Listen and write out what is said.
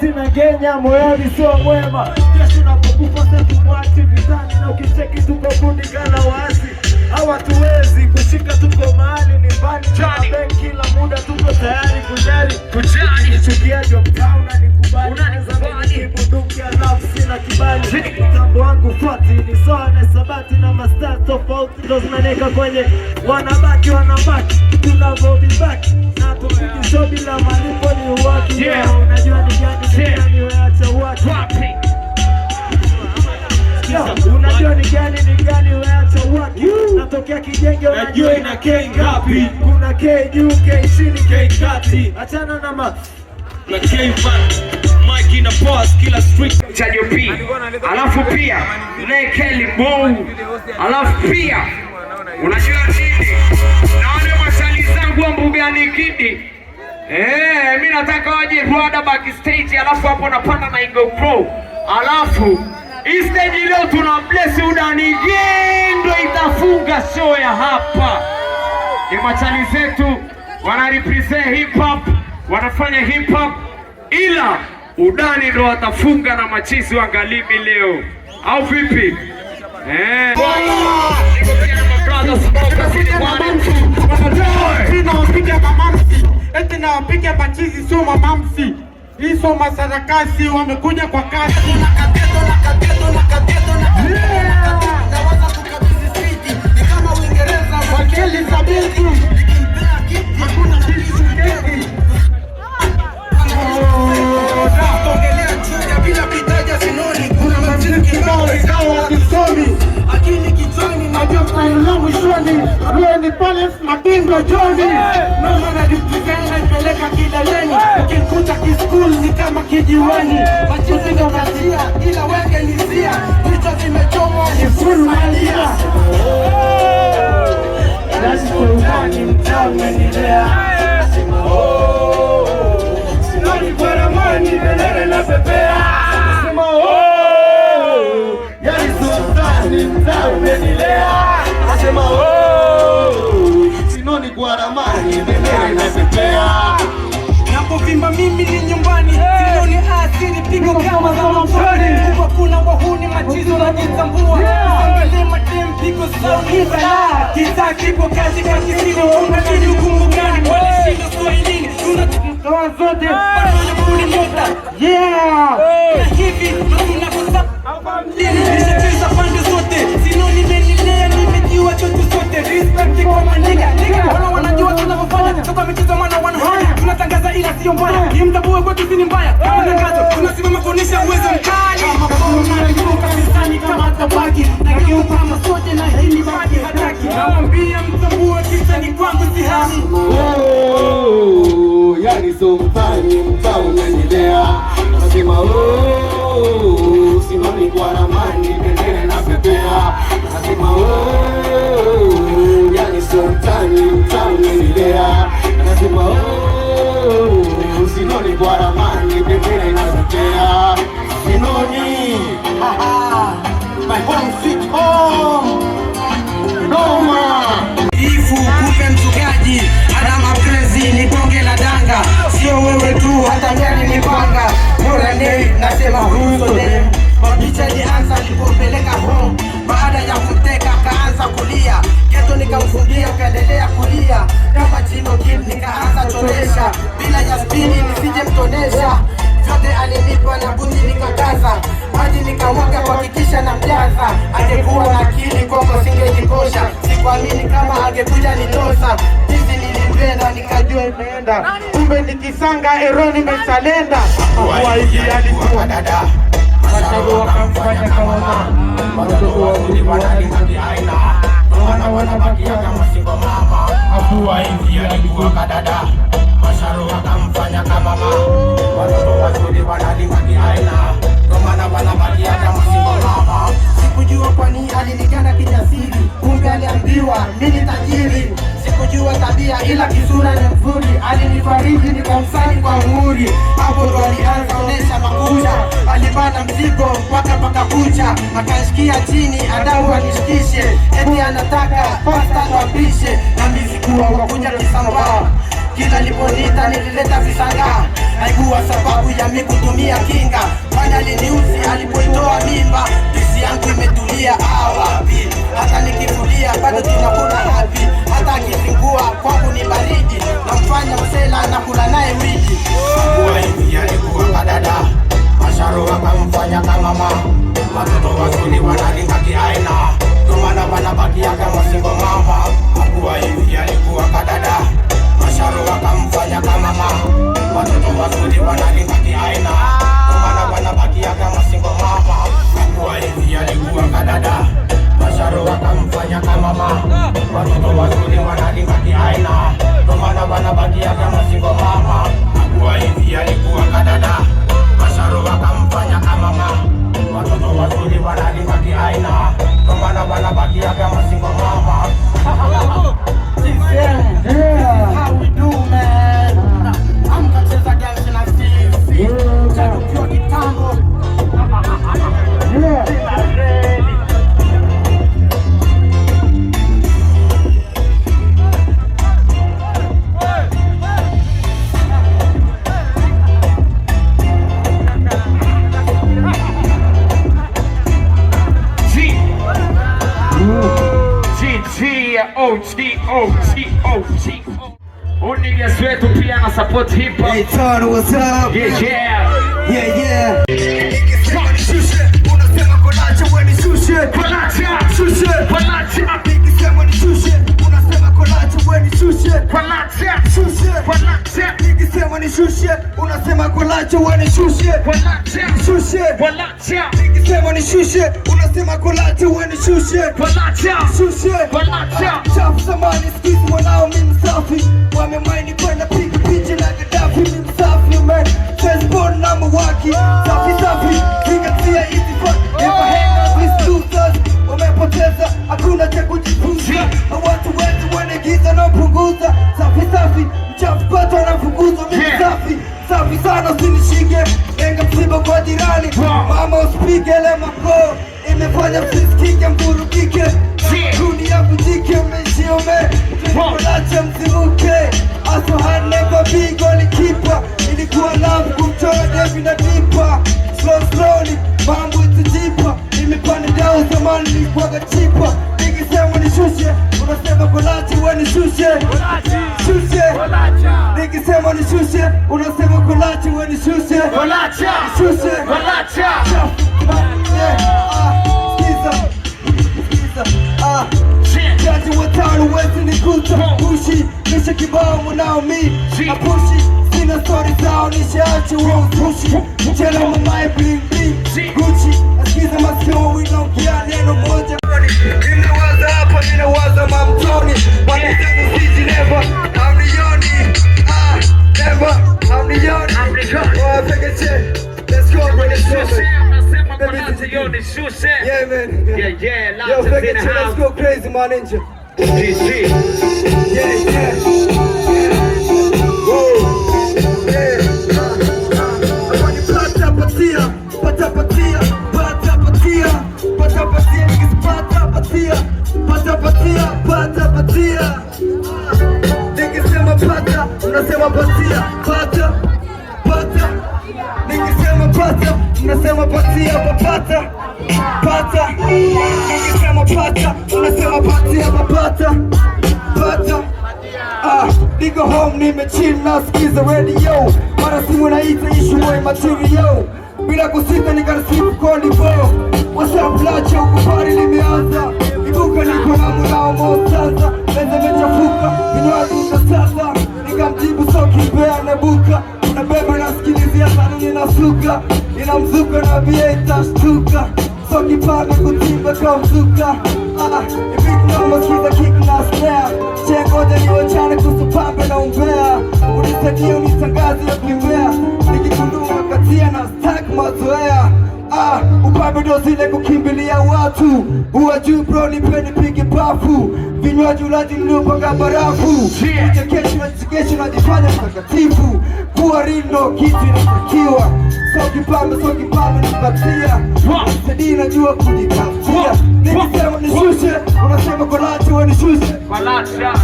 sina Kenya, moyoni sio mwema. Jeshi unapokufa sasa mwachi vitani, na ukicheki tuko kundi kana waasi. Hawatuwezi kushika, tuko mahali ni mbali. Benki kila muda tuko tayari kujali. Nichukiaje mtaa unanikubali. Unaweza mimi bunduki alafu sina kibali. Mtambo wangu fuati ni sawa na sabati, na masters tofauti ndo zinaneka kwenye wanabaki tunavobibaki. Na tukikisho bila malipo ni uwaki. Unajua ni gani weacha uwaki. Unajua ni gani weacha uwaki. Natokea kijenge unajua ina K ngapi. Kuna K juu, K chini, K kati. Achana na ma na K Mike ina pause kila street cha P. Alafu pia naye Kelly Bow. Alafu pia unajua nini? Na wale masali zangu wa Mbugani Kidi. Mimi nataka waje Rwanda backstage, alafu hapo napanda na Ingo Pro. Alafu hii stage leo tuna bless udani ndio itafunga show ya hapa. Masali zetu wana represent hip hop, wanafanya hip hop, ila udani ndo watafunga na machizi wa Ngalibi leo. Au vipi? Eti na wapige machizi sio mamamsi. Hii sio masarakasi, wamekuja kwa kasi. Mapingo Johnny mama na dipigana peleka kileleni, ukikuta kiskul ni kama kijiwani. Machizi ndo masia ila wenge nisia, vichwa vimechomwa ni full malia. Lazima ugani mtaa umenilea. Sinoni kwa ramani bendera na pepea. Nasema yani sultani mtaa umenilea. Nasema Sinoni kwa ramani bendera inapepea. Napovimba mimi ni nyumbani. Sinoni asili pigo kama za mfani. Kwa kuna wahuni machizo na jitambua. Angalia madem pigo sauni bala. Kita kipo kazi kwa kisini. Unajini ukungu gani wale shindo swahilini. Tunatoa zote wanakuni moda. Na hivi hatuna kosa. Nishateza pande zote. Sinoni menilea nimejiwa chotu sote. Respect kwa maniga. Wana wanajua tunapofanya. Toka michezo mana wanahaya. Tunatangaza ila sio mbaya. Ni mtabue kwa kizini mbaya. Kama tangazo tunasimama kuonesha uwezo mkali. Kanisani kama tabaki. Na kiupa masote na hili baki hataki. Nawambia mtabue kisa ni kwangu sihani. Yani so mtani mtaa umenilea. Nasema Sinoni kwa ramani bendera na pepea. Nasema yani so mtani mtaa umenilea. Nasema Sinoni kwa ramani bendera na pepea. Sinoni my home sweet home. Noma Ifu kupe msugaji ana maprezi ni bonge la danga. Sio wewe tu hata gani ni panga. Bora nei nasema huzo dem. Mabicha jianza nilipopeleka home. Baada ya kuteka kaanza kulia. Geto nikamfungia kaendelea kulia. Kama chino kim nikaanza chonesha. Bila ya spini nisije mtonesha. Zote alinipa na buti nikakaza. Maji nikamwaga kuhakikisha na mjaza. Angekuwa na akili kwako singejikosha. Sikuamini kama angekuja nitosa. Hizi nilimpenda nikajua imeenda. Kumbe nikisanga eroni mesalenda. Kwa hivi alikuwa dada. Machago wakamfanya kama mama. Watoto wawili wanalingati aina. Wanabakia kama singo mama. Hakuwa hivi alikuwa kadada. Masharo wakamfanya kama mama. Watoto wawili wanalingati aina. Wanabakia kama singo mama. Sikujua kwani alinikana kijasiri. Kumbe aliambiwa mimi tajiri. Sikujua tabia ila kisura ni mzuri. Alinifariji nikamsali kwa umuri. Hapo ndo alianza onesha makucha. Alibana mzigo mpaka kucha. Akashikia chini adau anishikishe. Eti anataka pasta tuapishe. Na mizikuwa wakuja kisambaa. kila liponita nilileta visanga. Naibua sababu ya mimi kutumia kinga. Kwani aliniuzi alipoitoa mimba. Pisi yangu imetulia wapi. Hata nikifulia bado tunakula happy. Hata akifungua kwangu ni baridi. Namfanya msela na kula naye wiki. Kwa hivi alikuwa kadada. Masharo wakamfanya kama mama. Watoto wazuri wanalinga kiaina. Tumana wanabakia kama singo mama. Hakuwa hivi alikuwa kadada. Masharo wakamfanya kama mama. Watoto wazuri wanalinga kiaina. Tumana wanabakia kama singo mama. Hakuwa hivi alikuwa kadada. Masharo wakamfanya kama mama. Watoto wazuri wanalinga kiaina. Tumana wanabakia kama singo mama. Hakuwa hivi alikuwa kadada. Masharo wakamfanya kama mama. Watoto wazuri wanalinga kiaina. Tumana wanabakia kama singo mama. How we do, man? I'm gonna chase a dance in a Steve. Check up your guitar. OG. Niggas wetu pia na support hip hop. Hey Tony, what's up? Yeah. Unasema kolacha wewe ni shushe. Kolacha. Nikisema ni shushe. Unasema kolacha wewe ni shushe. Kolacha. Nikisema ni shushe. Unasema kolacha wewe ni shushe. Kolacha. Nikisema ni shushe. Unasema kolacha wewe ni shushe. Kolacha. Chafu samani skizi mwanao mimi msafi. Wamemaini kwenda piga picha na Gaddafi mimi msafi man. Firstborn number waki. Safi. Zingatia hizi fuck. Never hang out with losers. Wamepoteza hakuna cha kujifunza. Watu wetu wanagiza na punguza. Safi. Mchafu pato wanafunguza mimi safi sana usinishike. Lenga msiba kwa jirani. Mama usipige le mako. Imefanya msisikike mburukike. Dunia kujike umeshiome. Kolacha mzimuke. Aso had never been goli keeper. Ilikuwa love kumchora Devi na Dipa. Slowly mambo itajipa. Imepanda down zamani nilikuwaga chipa. Nikisema ni shushe. Unasema kolacha wewe ni shushe. Nikisema ni shushe. Unasema kolacha wewe ni shushe. Kolacha. Jaji watano wezi nikuta Pushi, nisha kibao mwanao mi Apushi, sina story zao nishaachi uo uzushi Mchela mamae bling Gucci, askiza masikio winaongea neno moja Ninawaza hapa, ninawaza mamtoni Wanitenu siji never, hamnioni Hamnioni Wapekeche, let's go bring it to Yeah, man. Yo, let's go crazy, my ninja. Yeah. Whoa. Yeah. Niggas sema pata, unasema patia, pata. Nikisema pata, unasema patia, papata. Nikisema pata, unasema patia, papata. Niko home nimechill nasikiza radio. Mara simu naita issue material. Bila kusita nikarisifu kodi bo. What's up lacha huku pari limeanza. Ibuka niko na mwanao mostaza. Meza mechafuka, vinywaji utasasa. Nikamjibu soki mbea nebuka. Unabeba nasikilizia sanuni nasuka. Inamzuka na bia itashtuka. Soki pame kutimba kwa mzuka. Ibiki noma kiza kick na snare. Chengoja niwachane kusupambe na umbea. Unisadia unitangazi ya kimbea. Nikikundunga katia na stack mazoea. Upambe ndo zile kukimbilia watu. Uwa juu bro nipeni pigi pafu. Vinywaji ulaji mlupanga barafu. Kesho najifanya mtakatifu. Kuwa rino kitu inatakiwa. Soki pame nipatia. Sadi najua kujitafutia. Nikisema nishushe, unasema kolacha wewe nishushe. Kolacha.